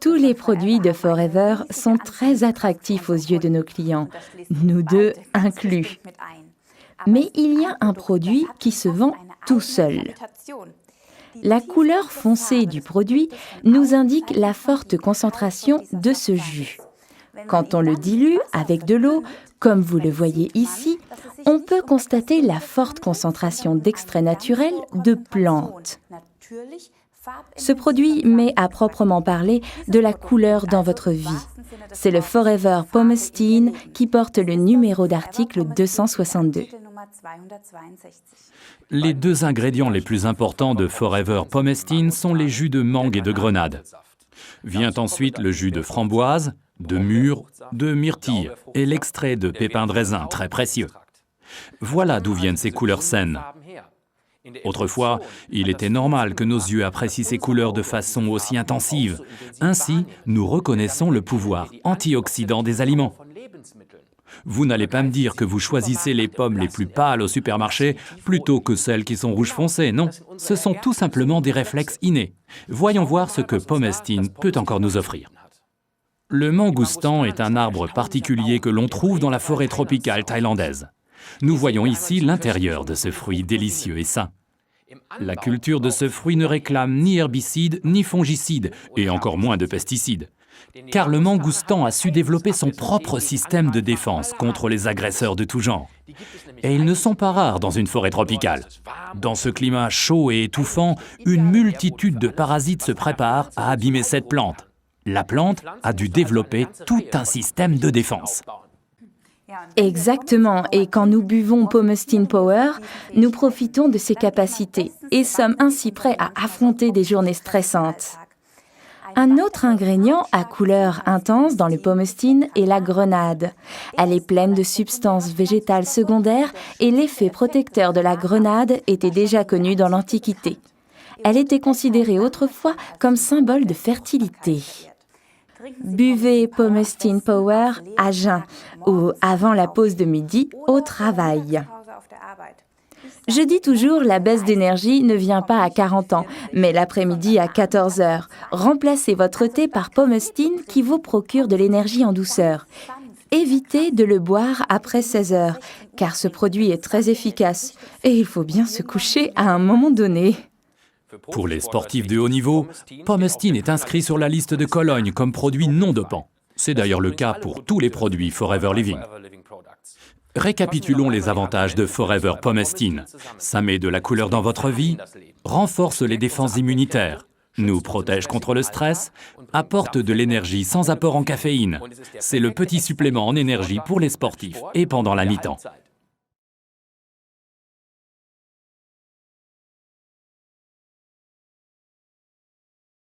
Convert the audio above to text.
Tous les produits de Forever sont très attractifs aux yeux de nos clients, nous deux inclus. Mais il y a un produit qui se vend tout seul. La couleur foncée du produit nous indique la forte concentration de ce jus. Quand on le dilue avec de l'eau, comme vous le voyez ici, on peut constater la forte concentration d'extraits naturels de plantes. Ce produit met à proprement parler de la couleur dans votre vie. C'est le Forever Pomestine qui porte le numéro d'article 262. Les deux ingrédients les plus importants de Forever Pomestine sont les jus de mangue et de grenade. Vient ensuite le jus de framboise, de mûre, de myrtille et l'extrait de pépins de raisin très précieux. Voilà d'où viennent ces couleurs saines. Autrefois, il était normal que nos yeux apprécient ces couleurs de façon aussi intensive. Ainsi, nous reconnaissons le pouvoir antioxydant des aliments. Vous n'allez pas me dire que vous choisissez les pommes les plus pâles au supermarché plutôt que celles qui sont rouge foncé, non. Ce sont tout simplement des réflexes innés. Voyons voir ce que Pomestine peut encore nous offrir. Le mangoustan est un arbre particulier que l'on trouve dans la forêt tropicale thaïlandaise. Nous voyons ici l'intérieur de ce fruit délicieux et sain. La culture de ce fruit ne réclame ni herbicides ni fongicides, et encore moins de pesticides. Car le mangoustan a su développer son propre système de défense contre les agresseurs de tout genre. Et ils ne sont pas rares dans une forêt tropicale. Dans ce climat chaud et étouffant, une multitude de parasites se préparent à abîmer cette plante. La plante a dû développer tout un système de défense. Exactement, et quand nous buvons Pomestine Power, nous profitons de ses capacités et sommes ainsi prêts à affronter des journées stressantes. Un autre ingrédient à couleur intense dans le Pomestine est la grenade. Elle est pleine de substances végétales secondaires et l'effet protecteur de la grenade était déjà connu dans l'Antiquité. Elle était considérée autrefois comme symbole de fertilité. Buvez Pomestine Power à jeun ou avant la pause de midi au travail. Je dis toujours, la baisse d'énergie ne vient pas à 40 ans, mais l'après-midi à 14 heures. Remplacez votre thé par Pomestine qui vous procure de l'énergie en douceur. Évitez de le boire après 16 heures, car ce produit est très efficace et il faut bien se coucher à un moment donné. Pour les sportifs de haut niveau, Pomestine est inscrit sur la liste de Cologne comme produit non dopant. C'est d'ailleurs le cas pour tous les produits Forever Living. Récapitulons les avantages de Forever Pomestine. Ça met de la couleur dans votre vie, renforce les défenses immunitaires, nous protège contre le stress, apporte de l'énergie sans apport en caféine. C'est le petit supplément en énergie pour les sportifs et pendant la mi-temps.